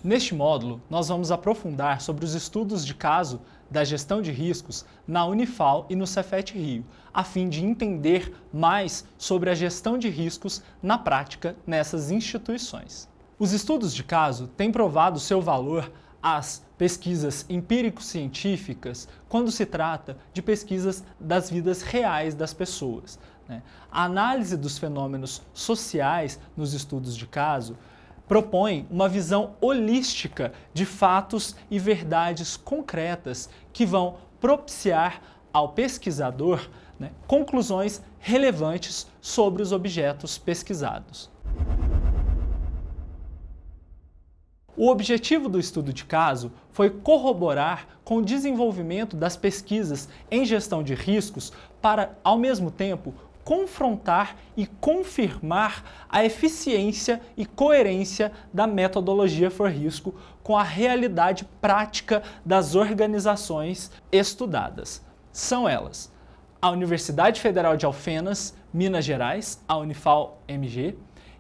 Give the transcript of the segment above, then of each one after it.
Neste módulo, nós vamos aprofundar sobre os estudos de caso da gestão de riscos na Unifal e no Cefet Rio, a fim de entender mais sobre a gestão de riscos na prática nessas instituições. Os estudos de caso têm provado seu valor às pesquisas empírico-científicas quando se trata de pesquisas das vidas reais das pessoas, né? A análise dos fenômenos sociais nos estudos de caso propõe uma visão holística de fatos e verdades concretas que vão propiciar ao pesquisador, né, conclusões relevantes sobre os objetos pesquisados. O objetivo do estudo de caso foi corroborar com o desenvolvimento das pesquisas em gestão de riscos para, ao mesmo tempo, confrontar e confirmar a eficiência e coerência da metodologia for risco com a realidade prática das organizações estudadas. São elas a Universidade Federal de Alfenas, Minas Gerais, a Unifal-MG,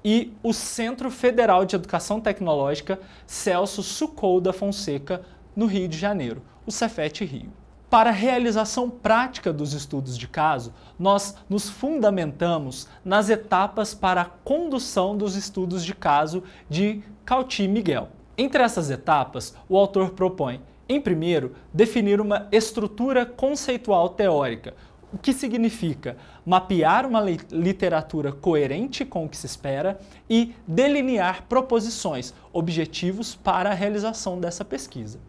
e o Centro Federal de Educação Tecnológica Celso Sucou da Fonseca, no Rio de Janeiro, o Cefet Rio. Para a realização prática dos estudos de caso, nós nos fundamentamos nas etapas para a condução dos estudos de caso de Cauty e Miguel. Entre essas etapas, o autor propõe, em primeiro, definir uma estrutura conceitual teórica, o que significa mapear uma literatura coerente com o que se espera e delinear proposições, objetivos para a realização dessa pesquisa.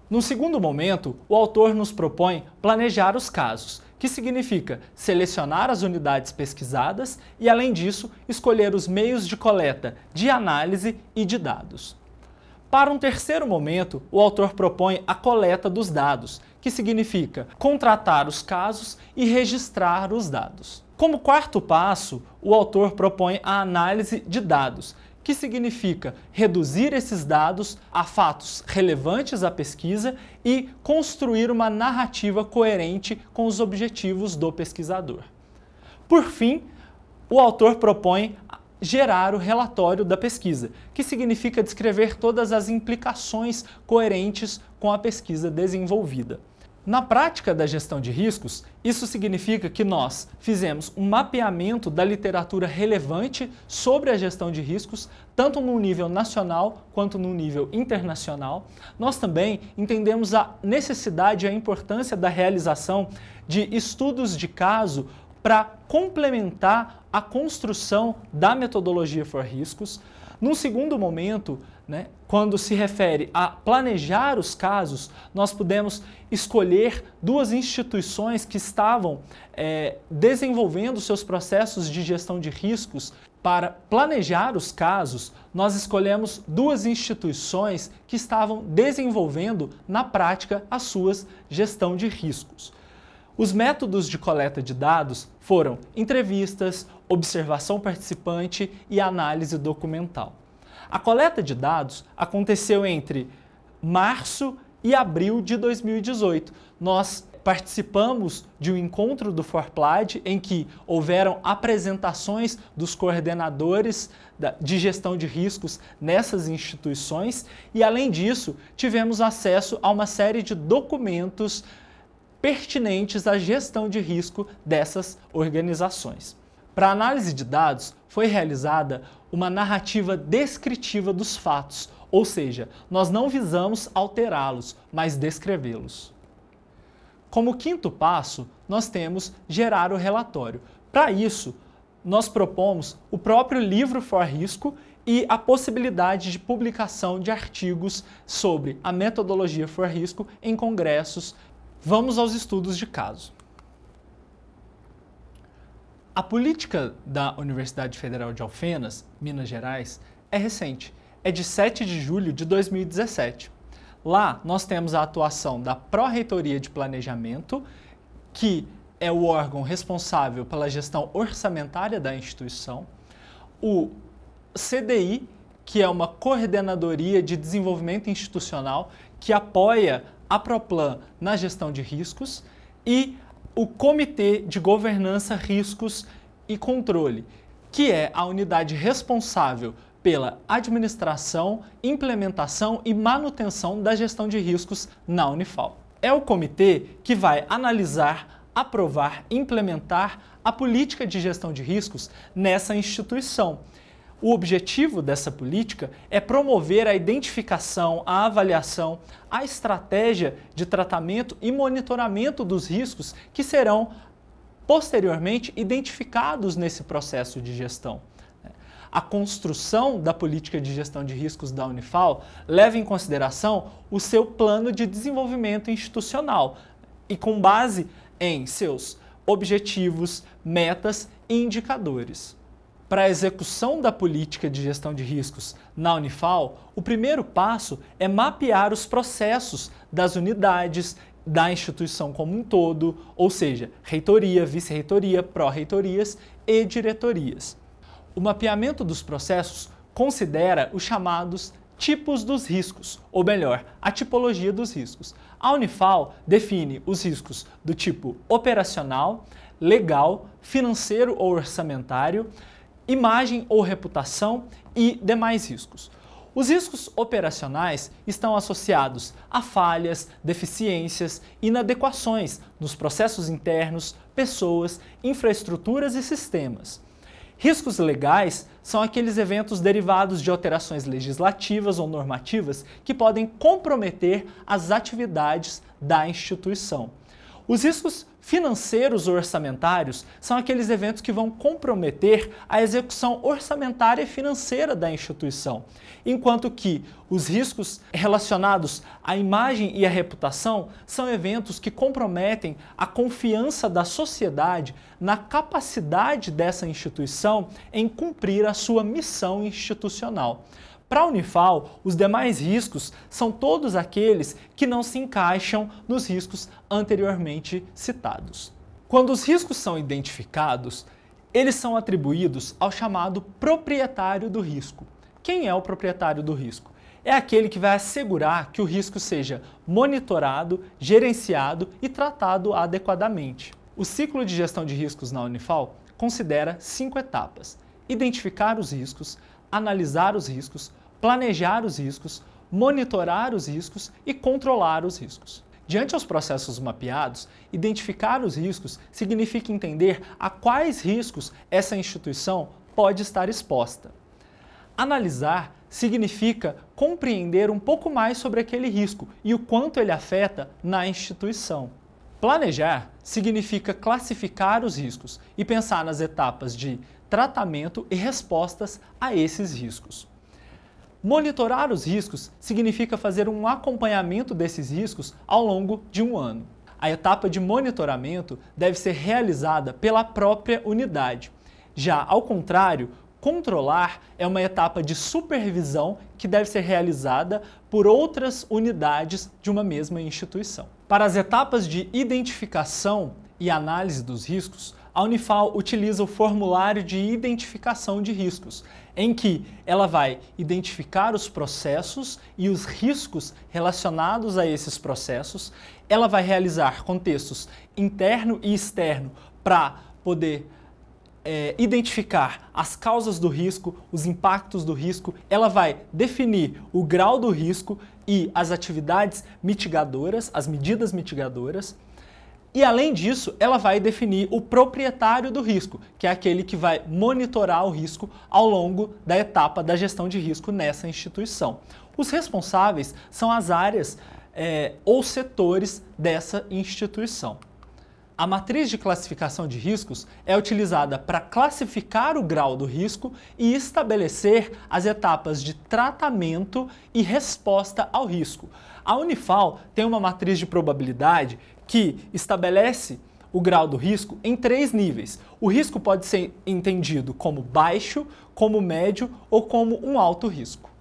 No segundo momento, o autor nos propõe planejar os casos, que significa selecionar as unidades pesquisadas e, além disso, escolher os meios de coleta, de análise e de dados. Para um terceiro momento, o autor propõe a coleta dos dados, que significa contratar os casos e registrar os dados. Como quarto passo, o autor propõe a análise de dados, que significa reduzir esses dados a fatos relevantes à pesquisa e construir uma narrativa coerente com os objetivos do pesquisador. Por fim, o autor propõe gerar o relatório da pesquisa, que significa descrever todas as implicações coerentes com a pesquisa desenvolvida. Na prática da gestão de riscos, isso significa que nós fizemos um mapeamento da literatura relevante sobre a gestão de riscos, tanto no nível nacional quanto no nível internacional. Nós também entendemos a necessidade e a importância da realização de estudos de caso para complementar a construção da metodologia for riscos. Num segundo momento, quando se refere a planejar os casos, nós pudemos escolher duas instituições que estavam desenvolvendo seus processos de gestão de riscos. Para planejar os casos, nós escolhemos duas instituições que estavam desenvolvendo na prática as suas gestão de riscos. Os métodos de coleta de dados foram entrevistas, observação participante e análise documental. A coleta de dados aconteceu entre março e abril de 2018. Nós participamos de um encontro do ForPlad em que houveram apresentações dos coordenadores de gestão de riscos nessas instituições e, além disso, tivemos acesso a uma série de documentos pertinentes à gestão de risco dessas organizações. Para a análise de dados, foi realizada uma narrativa descritiva dos fatos, ou seja, nós não visamos alterá-los, mas descrevê-los. Como quinto passo, nós temos gerar o relatório. Para isso, nós propomos o próprio livro for risco e a possibilidade de publicação de artigos sobre a metodologia for risco em congressos. Vamos aos estudos de caso. A política da Universidade Federal de Alfenas, Minas Gerais, é recente, é de 7 de julho de 2017. Lá nós temos a atuação da Pró-Reitoria de Planejamento, que é o órgão responsável pela gestão orçamentária da instituição, o CDI, que é uma coordenadoria de desenvolvimento institucional que apoia a Proplan na gestão de riscos, e o Comitê de Governança, Riscos e Controle, que é a unidade responsável pela administração, implementação e manutenção da gestão de riscos na Unifal. É o comitê que vai analisar, aprovar e implementar a política de gestão de riscos nessa instituição. O objetivo dessa política é promover a identificação, a avaliação, a estratégia de tratamento e monitoramento dos riscos que serão posteriormente identificados nesse processo de gestão. A construção da política de gestão de riscos da Unifal leva em consideração o seu plano de desenvolvimento institucional e com base em seus objetivos, metas e indicadores. Para a execução da política de gestão de riscos na Unifal, o primeiro passo é mapear os processos das unidades da instituição como um todo, ou seja, reitoria, vice-reitoria, pró-reitorias e diretorias. O mapeamento dos processos considera os chamados tipos dos riscos, ou melhor, a tipologia dos riscos. A Unifal define os riscos do tipo operacional, legal, financeiro ou orçamentário, imagem ou reputação e demais riscos. Os riscos operacionais estão associados a falhas, deficiências, inadequações nos processos internos, pessoas, infraestruturas e sistemas. Riscos legais são aqueles eventos derivados de alterações legislativas ou normativas que podem comprometer as atividades da instituição. Os riscos financeiros ou orçamentários são aqueles eventos que vão comprometer a execução orçamentária e financeira da instituição, enquanto que os riscos relacionados à imagem e à reputação são eventos que comprometem a confiança da sociedade na capacidade dessa instituição em cumprir a sua missão institucional. Para a Unifal, os demais riscos são todos aqueles que não se encaixam nos riscos anteriormente citados. Quando os riscos são identificados, eles são atribuídos ao chamado proprietário do risco. Quem é o proprietário do risco? É aquele que vai assegurar que o risco seja monitorado, gerenciado e tratado adequadamente. O ciclo de gestão de riscos na Unifal considera 5 etapas: identificar os riscos, analisar os riscos, planejar os riscos, monitorar os riscos e controlar os riscos. Diante aos processos mapeados, identificar os riscos significa entender a quais riscos essa instituição pode estar exposta. Analisar significa compreender um pouco mais sobre aquele risco e o quanto ele afeta na instituição. Planejar significa classificar os riscos e pensar nas etapas de tratamento e respostas a esses riscos. Monitorar os riscos significa fazer um acompanhamento desses riscos ao longo de um ano. A etapa de monitoramento deve ser realizada pela própria unidade. Já ao contrário, controlar é uma etapa de supervisão que deve ser realizada por outras unidades de uma mesma instituição. Para as etapas de identificação e análise dos riscos, a Unifal utiliza o formulário de identificação de riscos, em que ela vai identificar os processos e os riscos relacionados a esses processos. Ela vai realizar contextos interno e externo para poder identificar as causas do risco, os impactos do risco. Ela vai definir o grau do risco e as atividades mitigadoras, as medidas mitigadoras. E, além disso, ela vai definir o proprietário do risco, que é aquele que vai monitorar o risco ao longo da etapa da gestão de risco nessa instituição. Os responsáveis são as áreas ou setores dessa instituição. A matriz de classificação de riscos é utilizada para classificar o grau do risco e estabelecer as etapas de tratamento e resposta ao risco. A Unifal tem uma matriz de probabilidade que estabelece o grau do risco em 3 níveis. O risco pode ser entendido como baixo, como médio ou como um alto risco.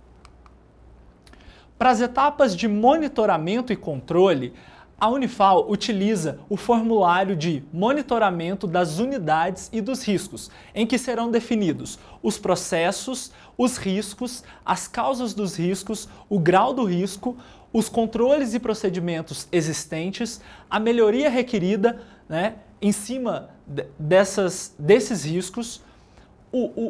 Para as etapas de monitoramento e controle, a Unifal utiliza o formulário de monitoramento das unidades e dos riscos, em que serão definidos os processos, os riscos, as causas dos riscos, o grau do risco, os controles e procedimentos existentes, a melhoria requerida, em cima desses riscos,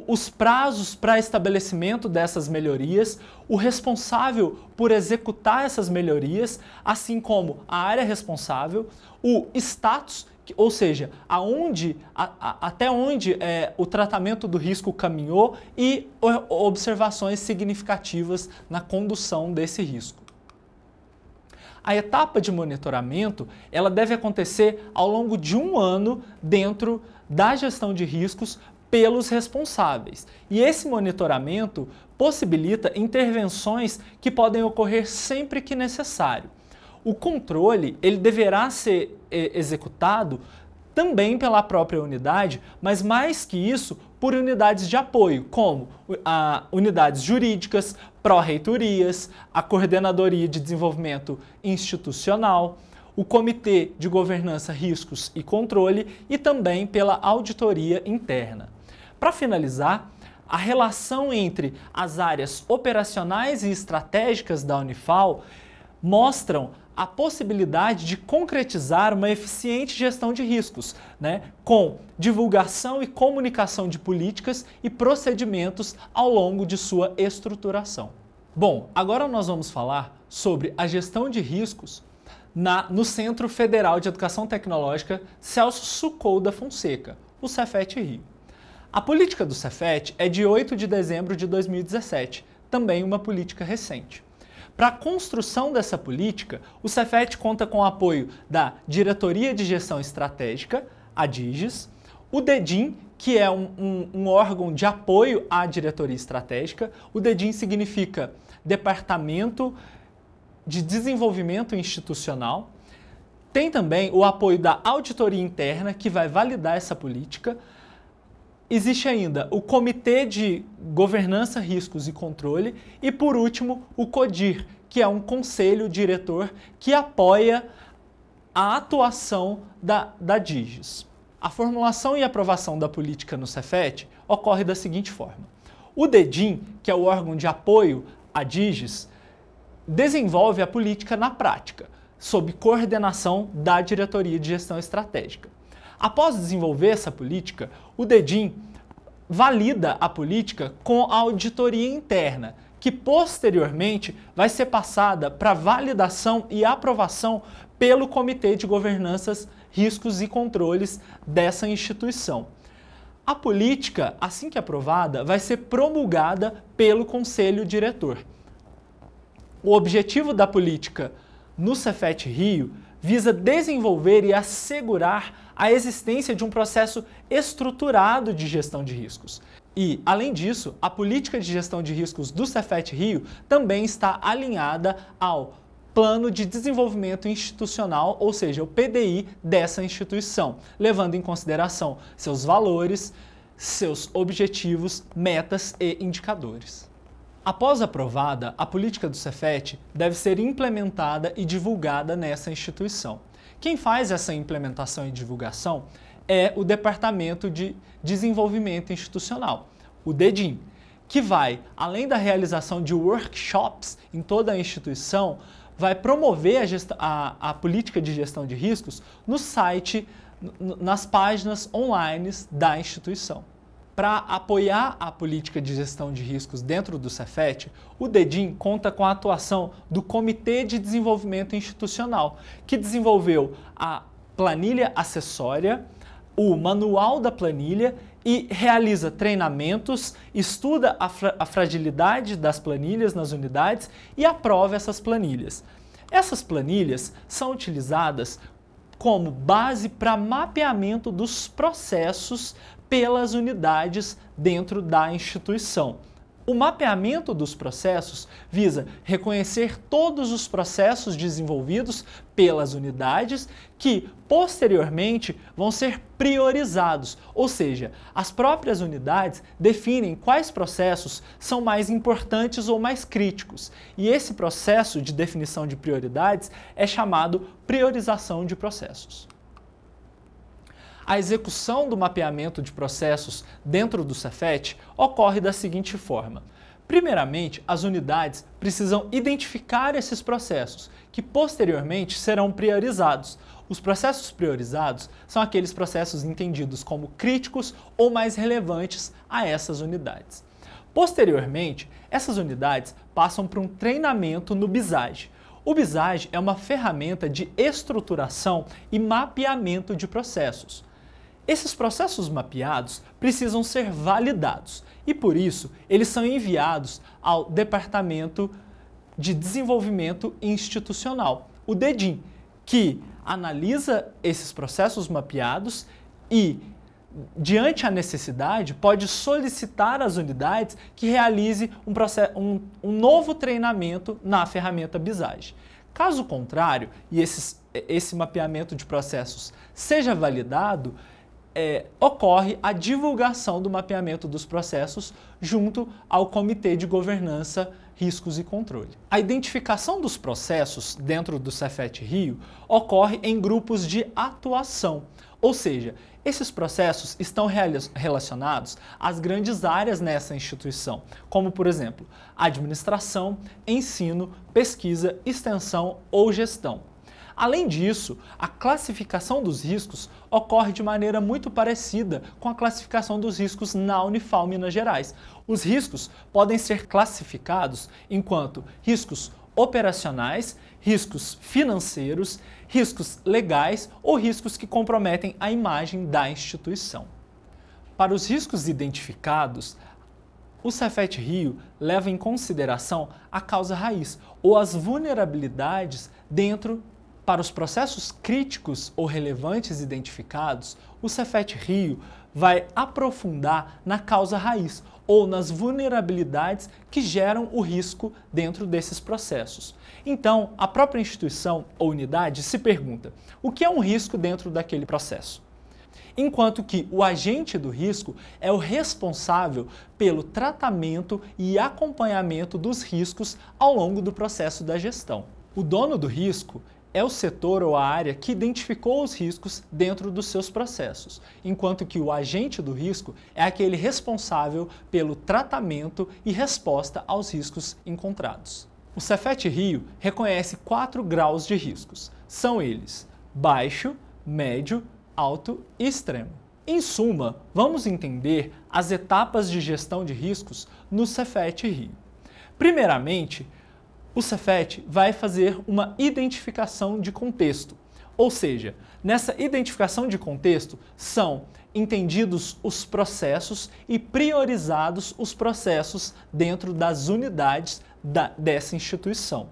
os prazos para estabelecimento dessas melhorias, o responsável por executar essas melhorias, assim como a área responsável, o status, ou seja, até onde o tratamento do risco caminhou e observações significativas na condução desse risco. A etapa de monitoramento, ela deve acontecer ao longo de um ano dentro da gestão de riscos pelos responsáveis. E esse monitoramento possibilita intervenções que podem ocorrer sempre que necessário. O controle, ele deverá ser executado também pela própria unidade, mas mais que isso, por unidades de apoio, como unidades jurídicas, pró-reitorias, a Coordenadoria de Desenvolvimento Institucional, o Comitê de Governança, Riscos e Controle e também pela auditoria interna. Para finalizar, a relação entre as áreas operacionais e estratégicas da Unifal mostram a possibilidade de concretizar uma eficiente gestão de riscos, com divulgação e comunicação de políticas e procedimentos ao longo de sua estruturação. Bom, agora nós vamos falar sobre a gestão de riscos no Centro Federal de Educação Tecnológica Celso Sucou da Fonseca, o Cefet-Rio. A política do Cefet é de 8 de dezembro de 2017, também uma política recente. Para a construção dessa política, o Cefet conta com o apoio da Diretoria de Gestão Estratégica, a DIGES, o DEDIM, que é um órgão de apoio à diretoria estratégica. O DEDIM significa Departamento de Desenvolvimento Institucional. Tem também o apoio da auditoria interna, que vai validar essa política. Existe ainda o Comitê de Governança, Riscos e Controle e, por último, o CODIR, que é um conselho diretor que apoia a atuação da DIGES. A formulação e aprovação da política no Cefet ocorre da seguinte forma. O DEDIM, que é o órgão de apoio à DIGES, desenvolve a política na prática, sob coordenação da Diretoria de Gestão Estratégica. Após desenvolver essa política, o DEDIM valida a política com a auditoria interna, que posteriormente vai ser passada para validação e aprovação pelo Comitê de Governança, Riscos e Controles dessa instituição. A política, assim que aprovada, vai ser promulgada pelo Conselho Diretor. O objetivo da política no Cefet-Rio visa desenvolver e assegurar a existência de um processo estruturado de gestão de riscos. E, além disso, a política de gestão de riscos do Cefet-Rio também está alinhada ao Plano de Desenvolvimento Institucional, ou seja, o PDI dessa instituição, levando em consideração seus valores, seus objetivos, metas e indicadores. Após aprovada, a política do Cefet deve ser implementada e divulgada nessa instituição. Quem faz essa implementação e divulgação é o Departamento de Desenvolvimento Institucional, o DEDIM, que vai, além da realização de workshops em toda a instituição, vai promover a política de gestão de riscos no site, nas páginas online da instituição. Para apoiar a política de gestão de riscos dentro do Cefet, o DEDIM conta com a atuação do Comitê de Desenvolvimento Institucional, que desenvolveu a planilha acessória, o manual da planilha e realiza treinamentos, estuda a fragilidade das planilhas nas unidades e aprova essas planilhas. Essas planilhas são utilizadas como base para mapeamento dos processos pelas unidades dentro da instituição. O mapeamento dos processos visa reconhecer todos os processos desenvolvidos pelas unidades que, posteriormente, vão ser priorizados, ou seja, as próprias unidades definem quais processos são mais importantes ou mais críticos. E esse processo de definição de prioridades é chamado priorização de processos. A execução do mapeamento de processos dentro do Cefet ocorre da seguinte forma. Primeiramente, as unidades precisam identificar esses processos, que posteriormente serão priorizados. Os processos priorizados são aqueles processos entendidos como críticos ou mais relevantes a essas unidades. Posteriormente, essas unidades passam por um treinamento no BISAGE. O BISAGE é uma ferramenta de estruturação e mapeamento de processos. Esses processos mapeados precisam ser validados e, por isso, eles são enviados ao Departamento de Desenvolvimento Institucional, o DEDIN, que analisa esses processos mapeados e, diante a necessidade, pode solicitar às unidades que realize um novo treinamento na ferramenta BISAGE. Caso contrário, e esse mapeamento de processos seja validado, ocorre a divulgação do mapeamento dos processos junto ao Comitê de Governança, Riscos e Controle. A identificação dos processos dentro do Cefet-Rio ocorre em grupos de atuação, ou seja, esses processos estão relacionados às grandes áreas nessa instituição, como, por exemplo, administração, ensino, pesquisa, extensão ou gestão. Além disso, a classificação dos riscos ocorre de maneira muito parecida com a classificação dos riscos na Unifal Minas Gerais. Os riscos podem ser classificados enquanto riscos operacionais, riscos financeiros, riscos legais ou riscos que comprometem a imagem da instituição. Para os riscos identificados, o Cefet-Rio leva em consideração a causa raiz ou as vulnerabilidades para os processos críticos ou relevantes identificados. O Cefet-Rio vai aprofundar na causa raiz ou nas vulnerabilidades que geram o risco dentro desses processos. Então, a própria instituição ou unidade se pergunta: o que é um risco dentro daquele processo? Enquanto que o agente do risco é o responsável pelo tratamento e acompanhamento dos riscos ao longo do processo da gestão. O dono do risco é o setor ou a área que identificou os riscos dentro dos seus processos, enquanto que o agente do risco é aquele responsável pelo tratamento e resposta aos riscos encontrados. O Cefet-Rio reconhece 4 graus de riscos. São eles: baixo, médio, alto e extremo. Em suma, vamos entender as etapas de gestão de riscos no Cefet-Rio. Primeiramente, o Cefet vai fazer uma identificação de contexto, ou seja, nessa identificação de contexto são entendidos os processos e priorizados os processos dentro das unidades dessa instituição.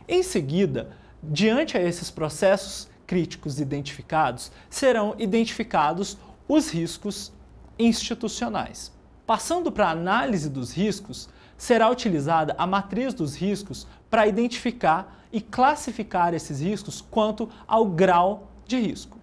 Em seguida, diante a esses processos críticos identificados, serão identificados os riscos institucionais. Passando para a análise dos riscos, será utilizada a matriz dos riscos para identificar e classificar esses riscos quanto ao grau de risco.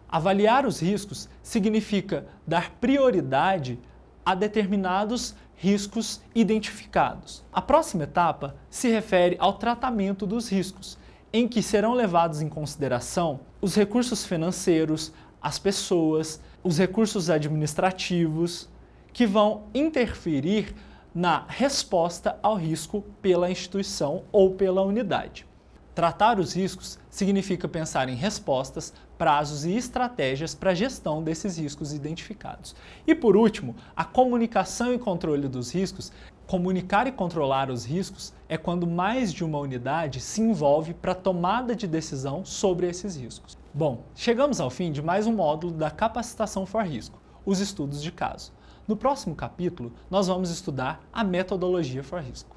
Avaliar os riscos significa dar prioridade a determinados riscos identificados. A próxima etapa se refere ao tratamento dos riscos, em que serão levados em consideração os recursos financeiros, as pessoas, os recursos administrativos, que vão interferir na resposta ao risco pela instituição ou pela unidade. Tratar os riscos significa pensar em respostas, prazos e estratégias para a gestão desses riscos identificados. E por último, a comunicação e controle dos riscos. Comunicar e controlar os riscos é quando mais de uma unidade se envolve para a tomada de decisão sobre esses riscos. Bom, chegamos ao fim de mais um módulo da Capacitação for Risco, os estudos de caso. No próximo capítulo, nós vamos estudar a metodologia for risco.